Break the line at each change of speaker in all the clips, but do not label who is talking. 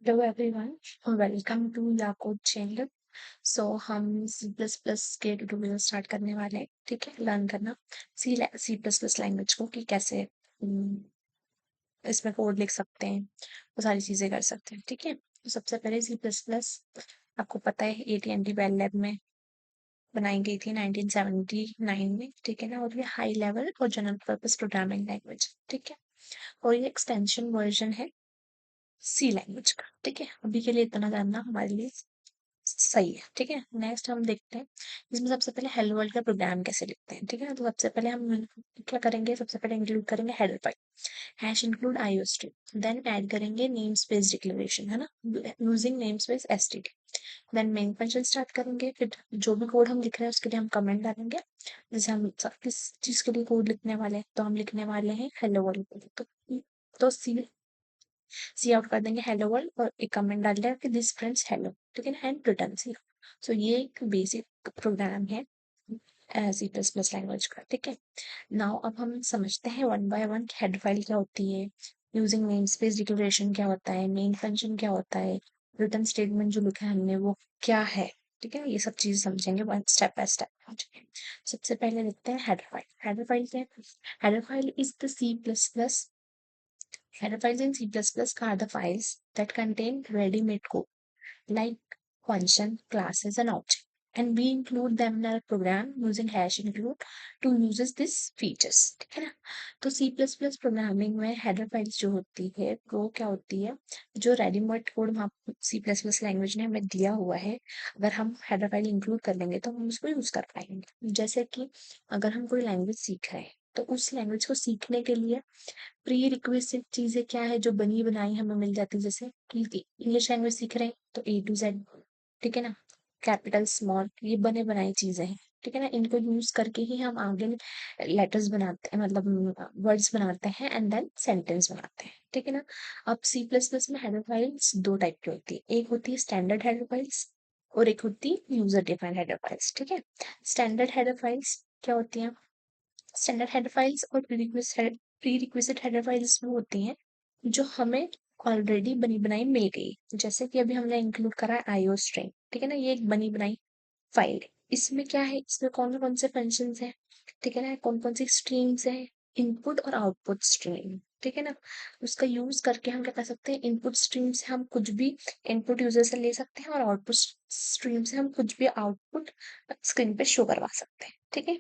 Hello everyone, welcome to Yakub channel. हम C plus plus के tutorial start करने वाले हैं। ठीक है, लर्न करना सी प्लस प्लस लैंग्वेज को कि कैसे इसमें कोड लिख सकते हैं, वो सारी चीजें कर सकते हैं। ठीक है, तो सबसे पहले सी प्लस प्लस आपको पता है AT&T बेल लैब में बनाई गई थी 1979 में। ठीक है ना, और ये हाई लेवल और जनरल पर्पस प्रोग्रामिंग लैंग्वेज। ठीक है, और ये एक्सटेंशन वर्जन है सी लैंग्वेज का। ठीक है, अभी के लिए इतना जानना हमारे लिए सही है। ठीक है, नेक्स्ट हम देखते हैं इसमें सबसे पहले हेलो वर्ल्ड का प्रोग्राम कैसे लिखते हैं। ठीक है, तो सबसे पहले हम क्या करेंगे, सबसे पहले इंक्लूड करेंगे header file hash include iostream, then add करेंगे नेम स्पेस डिक्लेरेशन, है ना, using namespace STD. Then main function start करेंगे, फिर जो भी कोड हम लिख रहे हैं उसके लिए हम कमेंट डालेंगे। जैसे हम किस चीज के लिए कोड लिखने वाले हैं, तो हम लिखने वाले हैं हेलो वर्ल्ड। तो सी आउट कर देंगे हेलो वर्ल्ड और एक कमेंट डाल देंगे कि दिस फ्रेंड्स हेलो। ठीक है ना, एंड रिटर्न सी। सो ये एक बेसिक प्रोग्राम है सी प्लस प्लस लैंग्वेज का। ठीक है, नाउ अब हम समझते हैं one by one head file क्या होती है, यूजिंग नेम स्पेस डिक्लेरेशन क्या होता है, मेन फंक्शन क्या होता है, रिटर्न स्टेटमेंट जो लिखा है हमने वो क्या है। ठीक है, ये सब चीजें समझेंगे वन स्टेप बाय स्टेप। सबसे पहले देखते हैं हेडर फाइल। हेडर फाइल क्या है? Header file is the C plus plus Header files in C++ are the files that contain ready-made code like function, classes, and object. And we include them in our program using hash include to uses this features. ठीक है ना, तो C++ programming में header files जो होती है वो क्या होती है, जो रेडीमेड कोड वहाँ C++ लैंग्वेज ने हमें दिया हुआ है, अगर हम हेडर फाइल इंक्लूड कर लेंगे तो हम उसको यूज कर पाएंगे। जैसे कि अगर हम कोई लैंग्वेज सीख रहे हैं तो उस लैंग्वेज को सीखने के लिए प्री रिक्वेस्ट चीजें क्या है जो बनी बनाई हमें मिल जाती है। जैसे कि इंग्लिश लैंग्वेज सीख रहे हैं तो A to Z, ठीक है ना, कैपिटल स्मॉल, ये बने बनाई चीजें हैं। ठीक है ना, इनको यूज करके ही हम आगे लेटर्स बनाते हैं, मतलब वर्ड्स बनाते हैं एंड देन सेंटेंस बनाते हैं। ठीक है ना, अब सी प्लस प्लस में हेडर फाइल्स दो टाइप की होती है, एक होती है स्टैंडर्ड हेडर फाइल्स और एक होती है यूजर डिफाइंड हेडर फाइल्स। ठीक है, स्टैंडर्ड हेडर फाइल्स क्या होती हैं? स्टैंडर्ड हेडर फाइल्स और प्री रिक्विजिट हेडर फाइल्स वो होती हैं जो हमें ऑलरेडी बनी बनाई मिल गई। जैसे कि अभी हमने इंक्लूड करा है आईओ स्ट्रिंग। ठीक है ना, ये एक बनी बनाई फाइल है। इसमें क्या है, इसमें कौन कौन से फंक्शंस हैं, ठीक है ना, कौन कौन सी स्ट्रीम्स है, इनपुट और आउटपुट स्ट्रीम। ठीक है ना, उसका यूज करके हम क्या कर सकते हैं, इनपुट स्ट्रीम से हम कुछ भी इनपुट यूजर से ले सकते हैं और आउटपुट स्ट्रीम से हम कुछ भी आउटपुट स्क्रीन पे शो करवा सकते हैं। ठीक है,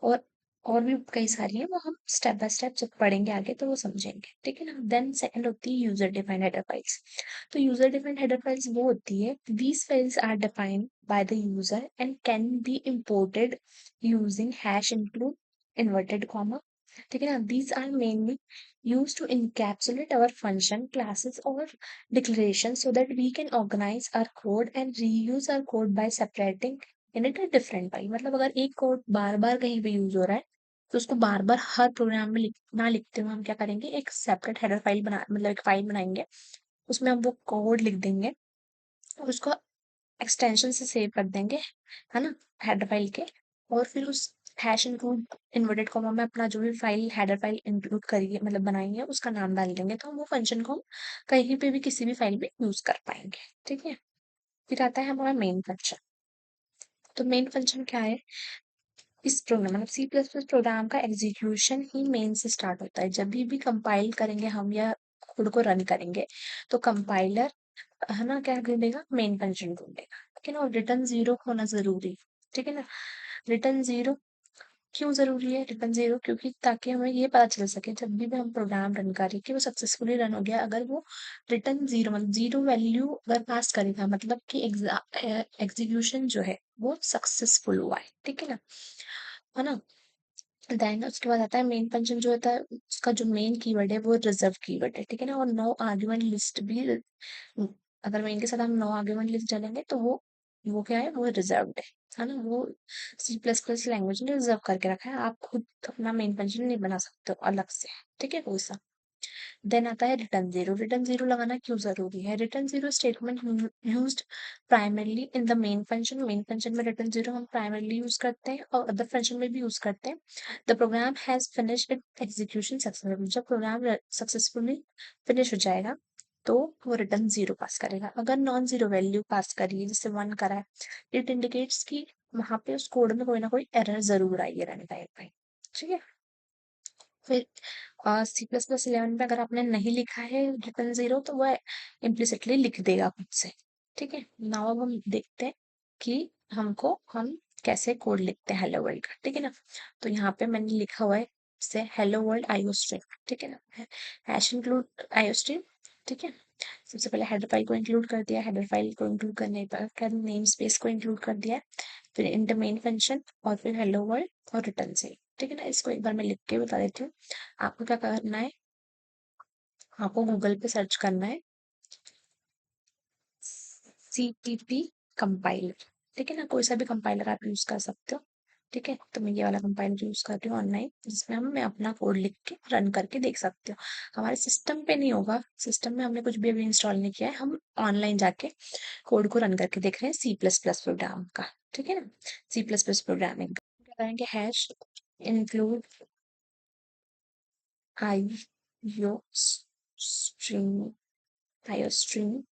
और और भी कई सारी है, वो हम स्टेप बाय स्टेप जब पढ़ेंगे आगे तो वो समझेंगे। ठीक है ना, देन सेकंड होती है यूजर डिफाइंड हेडर फाइल्स। तो यूजर डिफाइंड हेडर फाइल्स वो होती है, these files are defined by the user and can be imported using hash include inverted comma। ठीक है ना, these are mainly used to encapsulate our function classes or declarations so that we can organize our code and reuse our code by separating in it a different file। मतलब अगर एक code बार बार कहीं पे use हो रहा है तो उसको बार बार हर प्रोग्राम में ना लिखते हुए हम क्या करेंगे, एक सेपरेट हेडर फाइल बना, मतलब एक फाइल बनाएंगे, उसमें हम वो कोड लिख देंगे और उसको एक्सटेंशन से सेव कर देंगे, है ना, हेडर फाइल के। और फिर उस हैश इंक्लूड इन्वर्टेड कॉमा में अपना जो भी फाइल हेडर फाइल इंक्लूड करिए, मतलब बनाई है, उसका नाम डाल देंगे, तो हम वो फंक्शन को हम कहीं पे भी किसी भी फाइल में यूज कर पाएंगे। ठीक है, फिर आता है हमारा मेन फंक्शन। तो मेन फंक्शन क्या है, इस प्रोग्राम मतलब सी प्लस प्लस प्रोग्राम का एग्जीक्यूशन ही मेन से स्टार्ट होता है। जब भी कंपाइल करेंगे हम या खुद को रन करेंगे तो कंपाइलर, है ना, क्या ढूंढेगा, मेन फंक्शन ढूंढेगा। ठीक है ना, और रिटर्न जीरो होना जरूरी। ठीक है ना, रिटर्न जीरो क्यों जरूरी है, रिटर्न जीरो क्योंकि ताकि हमें ये पता चल सके जब भी हम प्रोग्राम रन करें कि वो सक्सेसफुली रन हो गया। अगर वो रिटर्न जीरो मतलब जीरो वैल्यू अगर पास करेगा, मतलब कि एग्जीक्यूशन जो है वो सक्सेसफुल हुआ है। ठीक है ना, देन उसके बाद आता है मेन फंक्शन जो होता है, उसका जो मेन कीवर्ड है वो रिजर्व कीवर्ड है। ठीक है ना, और नो आर्ग्यूमेंट लिस्ट भी, अगर मेन के साथ हम नो आर्ग्यूमेंट लिस्ट डालेंगे तो वो क्या है, वो रिजर्व्ड है ना, वो सी प्लस प्लस लैंग्वेज ने रिजर्व करके रखा है, आप खुद अपना मेन फंक्शन नहीं बना सकते हो अलग से। ठीक है, कोई सा। देन आता है रिटर्न जीरो। रिटर्न जीरो लगाना क्यों जरूरी है, return zero statement used primarily in the main function. Main function में रिटर्न जीरो हम प्राइमरली यूज करते हैं और अदर फंक्शन में भी यूज करते हैं। The program has finished it execution successfully, जब प्रोग्राम सक्सेसफुली फिनिश हो जाएगा तो वो रिटर्न 0 पास करेगा। अगर नॉन जीरो वैल्यू पास करी है, जैसे 1 करा है, इट इंडिकेट्स कि वहां पे उस कोड में कोई ना कोई एरर जरूर आई है रन टाइम पे। ठीक है। फिर C++11 में अगर आपने नहीं लिखा है रिटर्न 0, तो वह इम्प्लिसिटली लिख देगा खुद से। ठीक है। नाउ अब हम देखते हैं कि हम कैसे कोड लिखते हैं हेलो वर्ल्ड का। ठीक है ना। तो यहाँ पे मैंने लिखा हुआ है से हेलो वर्ल्ड आईओस्ट्रीम। ठीक है ना। Hash include iostream. ठीक है। सबसे पहले हेडर फाइल को इंक्लूड कर दिया, हेडर फाइल को इंक्लूड करने पर नेम स्पेस को इंक्लूड कर दिया, फिर इंटर मेन फंक्शन और फिर हेलो वर्ल्ड और रिटर्न से। ठीक है ना। इसको एक बार मैं लिख के बता देती हूँ। आपको क्या करना है, आपको गूगल पे सर्च करना है CPP कंपाइलर। ठीक है ना। कोई सा भी कंपाइलर आप यूज कर सकते हो। ठीक है। तो मैं ये वाला कंपाइलर यूज कर रही हूँ ऑनलाइन, जिसमें हम मैं अपना कोड लिख के रन करके देख सकते हो। हमारे सिस्टम पे नहीं होगा, सिस्टम में हमने कुछ भी अभी इंस्टॉल नहीं किया है, हम ऑनलाइन जाके कोड को रन करके देख रहे हैं C++ प्रोग्राम का। ठीक है ना। C++ प्रोग्रामिंग क्या करेंगे, hash include IO stream, IO stream,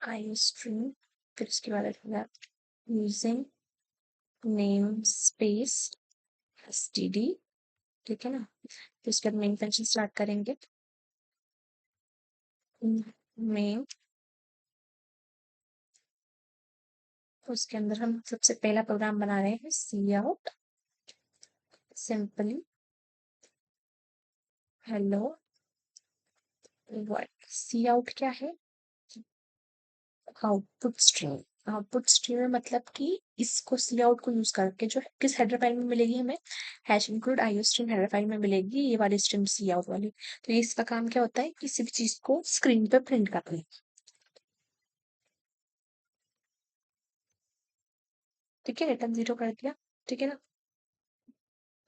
IO stream. फिर उसके बाद आएगा यूजिंग नेम स्पेस std। ठीक है ना। फिर उसके बाद मेन फंक्शन स्टार्ट करेंगे। मेन, उसके अंदर हम सबसे पहला प्रोग्राम बना रहे हैं सी आउट सिंपली हेलो वर्ल्ड। सी आउट क्या है, आउटपुट स्ट्रीम। आउटपुट स्ट्रीम में मतलब कि इसको सी आउट को यूज करके जो किस हेडर फाइल में मिलेगी हमें, hash include IO stream header file में मिलेगी ये वाली स्ट्रीम सी आउट वाली। तो ये इसका काम क्या होता है, किसी भी चीज को स्क्रीन पे प्रिंट करना। ठीक है। रिटर्न 0 कर दिया। ठीक है ना।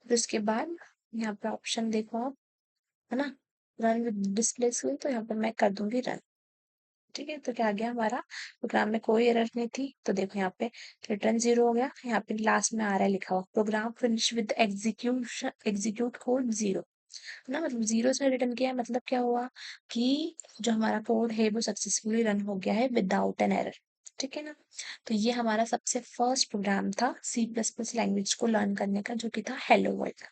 फिर उसके बाद यहाँ पे ऑप्शन देखो आप, है ना, रन विद डिस्प्ले स्क्रीन, तो यहाँ पे मैं कर दूंगी रन। ठीक है। तो क्या आ गया, हमारा प्रोग्राम में कोई एरर नहीं थी। तो देखो यहाँ पे रिटर्न 0 हो गया। यहाँ पे लास्ट में आ रहा है लिखा हुआ program finish with execution execute code 0। ना, मतलब 0 से रिटर्न किया है, मतलब क्या हुआ कि जो हमारा कोड है वो सक्सेसफुली रन हो गया है विदाउट एन एरर। ठीक है ना। तो ये हमारा सबसे फर्स्ट प्रोग्राम था C++ लैंग्वेज को लर्न करने का, जो कि था हेलो वर्ल्ड।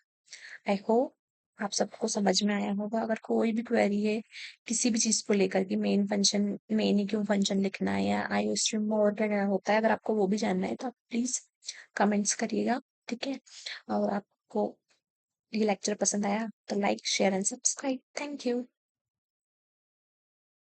आई होप आप सबको समझ में आया होगा। अगर कोई भी क्वेरी है किसी भी चीज को लेकर कि मेन फंक्शन, मेन ही क्यों फंक्शन लिखना है, या आईओ स्ट्रीम में और क्या क्या होता है, अगर आपको वो भी जानना है तो आप प्लीज कमेंट्स करिएगा। ठीक है। और आपको ये लेक्चर पसंद आया तो like share and subscribe. Thank you.